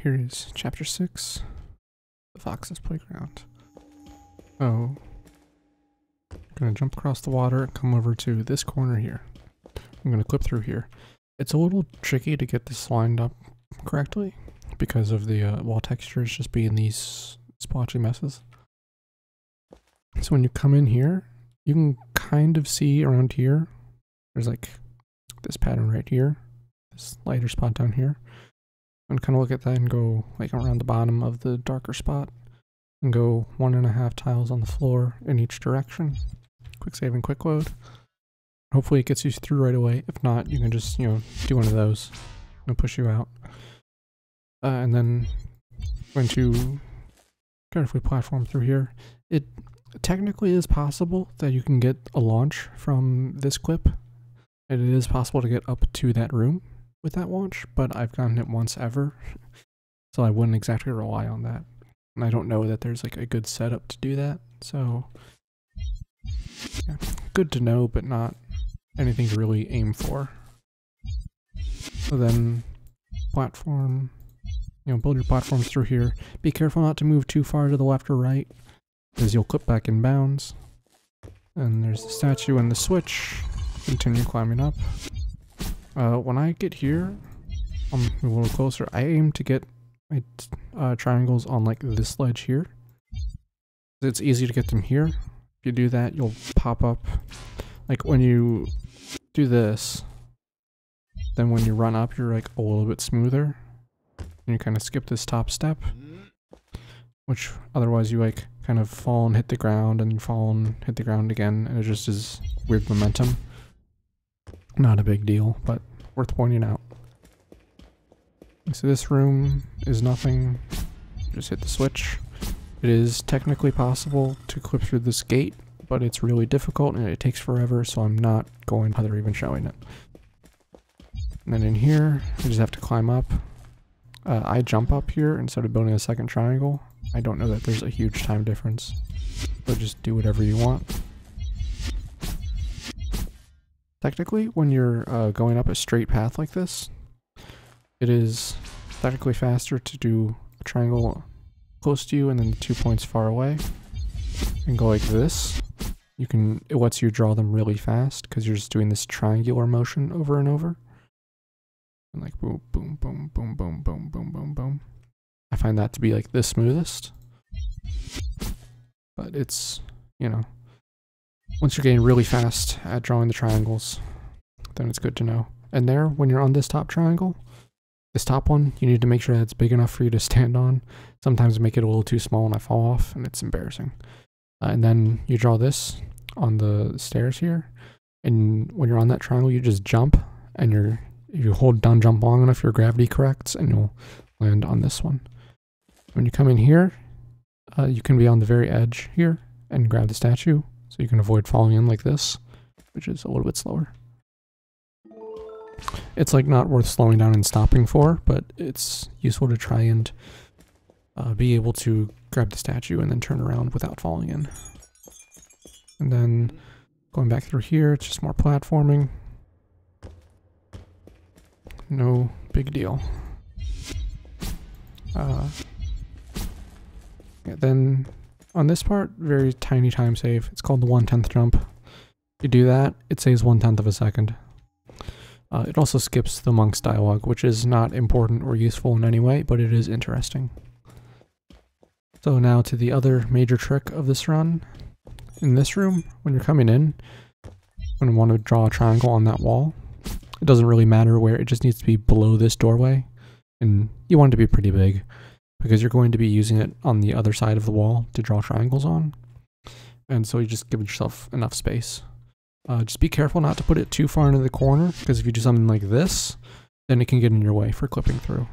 Here is Chapter 6, The Fox's Playground. Oh, I'm gonna jump across the water and come over to this corner here. I'm gonna clip through here. It's a little tricky to get this lined up correctly because of the wall textures just being these splotchy messes. So when you come in here, you can kind of see around here, there's like this pattern right here, this lighter spot down here. And kind of look at that and go like around the bottom of the darker spot and go 1.5 tiles on the floor in each direction. Quick save and quick load. Hopefully it gets you through right away. If not, you can just, do one of those and push you out. And then going to carefully platform through here. It technically is possible that you can get a launch from this clip, and it is possible to get up to that room with that launch, but I've gotten it once ever, so I wouldn't exactly rely on that. And I don't know that there's like a good setup to do that, so yeah, good to know, but not anything to really aim for. So then platform, build your platforms through here. Be careful not to move too far to the left or right, because you'll clip back in bounds. And there's the statue and the switch. Continue climbing up. When I get here, I'll move a little closer. I aim to get my triangles on like this ledge here. It's easy to get them here. If you do that, you'll pop up. Like when you do this, then when you run up, you're like a little bit smoother. And you kind of skip this top step, which otherwise you like kind of fall and hit the ground and you fall and hit the ground again, and it just is weird momentum. Not a big deal, but worth pointing out. So this room is nothing. Just hit the switch. It is technically possible to clip through this gate, but it's really difficult and it takes forever, so I'm not going to bother even showing it. And then in here, you just have to climb up. I jump up here instead of building a second triangle. I don't know that there's a huge time difference, but just do whatever you want. Technically, when you're going up a straight path like this, it is technically faster to do a triangle close to you and then 2 points far away, and go like this. It lets you draw them really fast because you're just doing this triangular motion over and over. And like boom, boom, boom, boom, boom, boom, boom, boom, boom. I find that to be like the smoothest. But it's, once you're getting really fast at drawing the triangles, then it's good to know. And there, when you're on this top triangle, this top one, you need to make sure that it's big enough for you to stand on. Sometimes make it a little too small and I fall off, and it's embarrassing. And then you draw this on the stairs here, and when you're on that triangle, you just jump, and if you hold down jump long enough, your gravity corrects, and you'll land on this one. When you come in here, you can be on the very edge here and grab the statue, so you can avoid falling in like this, which is a little bit slower. It's like not worth slowing down and stopping for, but it's useful to try and be able to grab the statue and then turn around without falling in. And then going back through here, it's just more platforming. No big deal. Then on this part, very tiny time save. It's called the 1/10 jump. You do that, it saves 1/10 of a second. It also skips the monk's dialogue, which is not important or useful in any way, but it is interesting. So now to the other major trick of this run. In this room, when you're coming in, when you want to draw a triangle on that wall, it doesn't really matter where, it just needs to be below this doorway. And you want it to be pretty big, because you're going to be using it on the other side of the wall to draw triangles on. And so you just give yourself enough space. Just be careful not to put it too far into the corner, because if you do something like this, then it can get in your way for clipping through.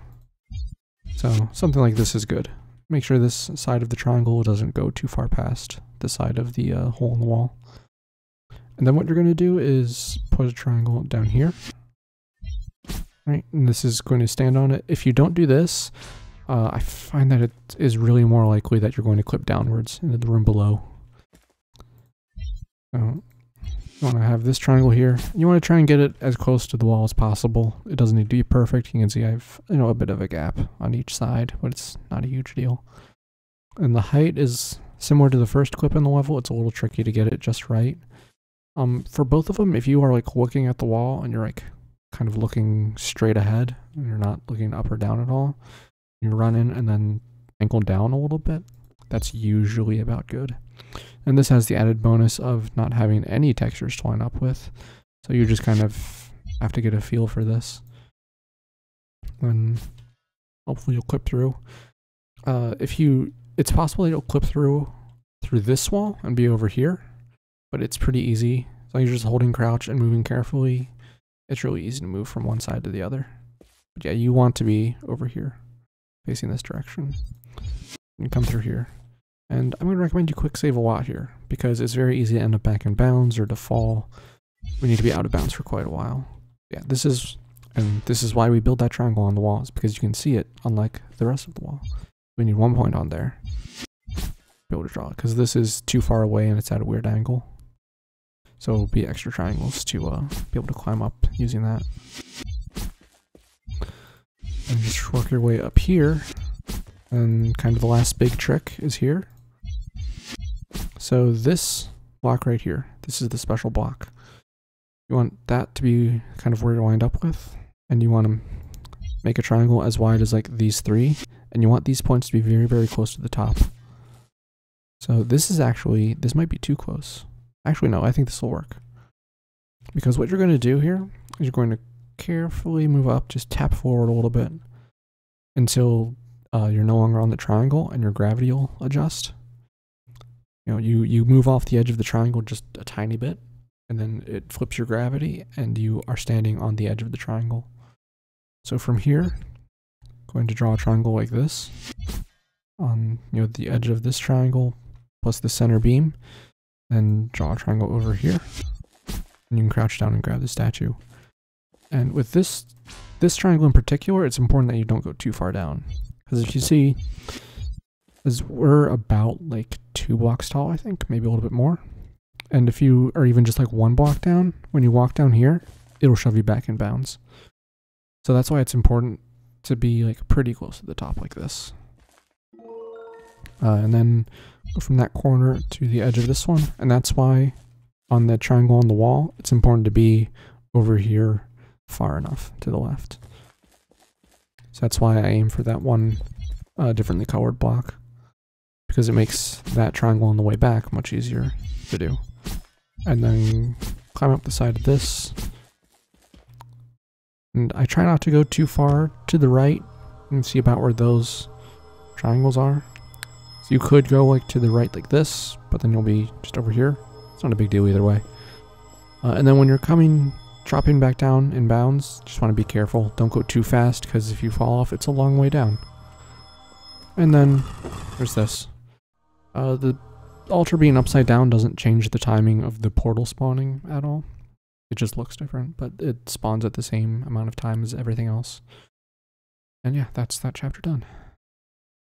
So something like this is good. Make sure this side of the triangle doesn't go too far past the side of the hole in the wall. And then what you're going to do is put a triangle down here. Right, and this is going to stand on it. If you don't do this, I find that it is really more likely that you're going to clip downwards into the room below. So You want to have this triangle here. You want to try and get it as close to the wall as possible. It doesn't need to be perfect. You can see I have, you know, a bit of a gap on each side, but it's not a huge deal. And the height is similar to the first clip in the level. It's a little tricky to get it just right. For both of them, if you are like looking at the wall and you're like kind of looking straight ahead and you're not looking up or down at all, you run in and then ankle down a little bit, that's usually about good. And this has the added bonus of not having any textures to line up with. So you just kind of have to get a feel for this. And hopefully you'll clip through. It's possible that you'll clip through this wall and be over here, but it's pretty easy. As long as you're just holding crouch and moving carefully, it's really easy to move from one side to the other. But yeah, you want to be over here, facing this direction. And come through here. And I'm going to recommend you quick save a lot here, because it's very easy to end up back in bounds or to fall. We need to be out of bounds for quite a while. Yeah, this is why we build that triangle on the walls, because you can see it, unlike the rest of the wall. We need 1 point on there to be able to draw it, because this is too far away and it's at a weird angle. So it'll be extra triangles to be able to climb up using that. And just work your way up here. And kind of the last big trick is here. So this block right here, this is the special block. You want that to be kind of where you're lined up with, and you want to make a triangle as wide as like these 3, and you want these points to be very, very close to the top. So this might be too close. Actually, no, I think this will work. Because what you're going to do here is you're going to carefully move up, just tap forward a little bit until you're no longer on the triangle and your gravity will adjust. You know, you move off the edge of the triangle just a tiny bit, and then it flips your gravity and you are standing on the edge of the triangle. So from here, I'm going to draw a triangle like this on, you know, the edge of this triangle plus the center beam, then draw a triangle over here, and you can crouch down and grab the statue. And with this triangle in particular, it's important that you don't go too far down. Because if you see, as we're about like 2 blocks tall, I think, maybe a little bit more. And if you are even just like 1 block down, when you walk down here, it'll shove you back in bounds. So that's why it's important to be like pretty close to the top like this. And then go from that corner to the edge of this one. And that's why on the triangle on the wall, it's important to be over here far enough to the left. So that's why I aim for that one differently colored block, because it makes that triangle on the way back much easier to do. And then climb up the side of this. And I try not to go too far to the right. You can see about where those triangles are. So you could go like to the right like this, but then you'll be just over here. It's not a big deal either way. And then when you're dropping back down in bounds, just want to be careful. Don't go too fast, because if you fall off, it's a long way down. And then there's this. The altar being upside down doesn't change the timing of the portal spawning at all. It just looks different, but it spawns at the same amount of time as everything else. And yeah, that's that chapter done.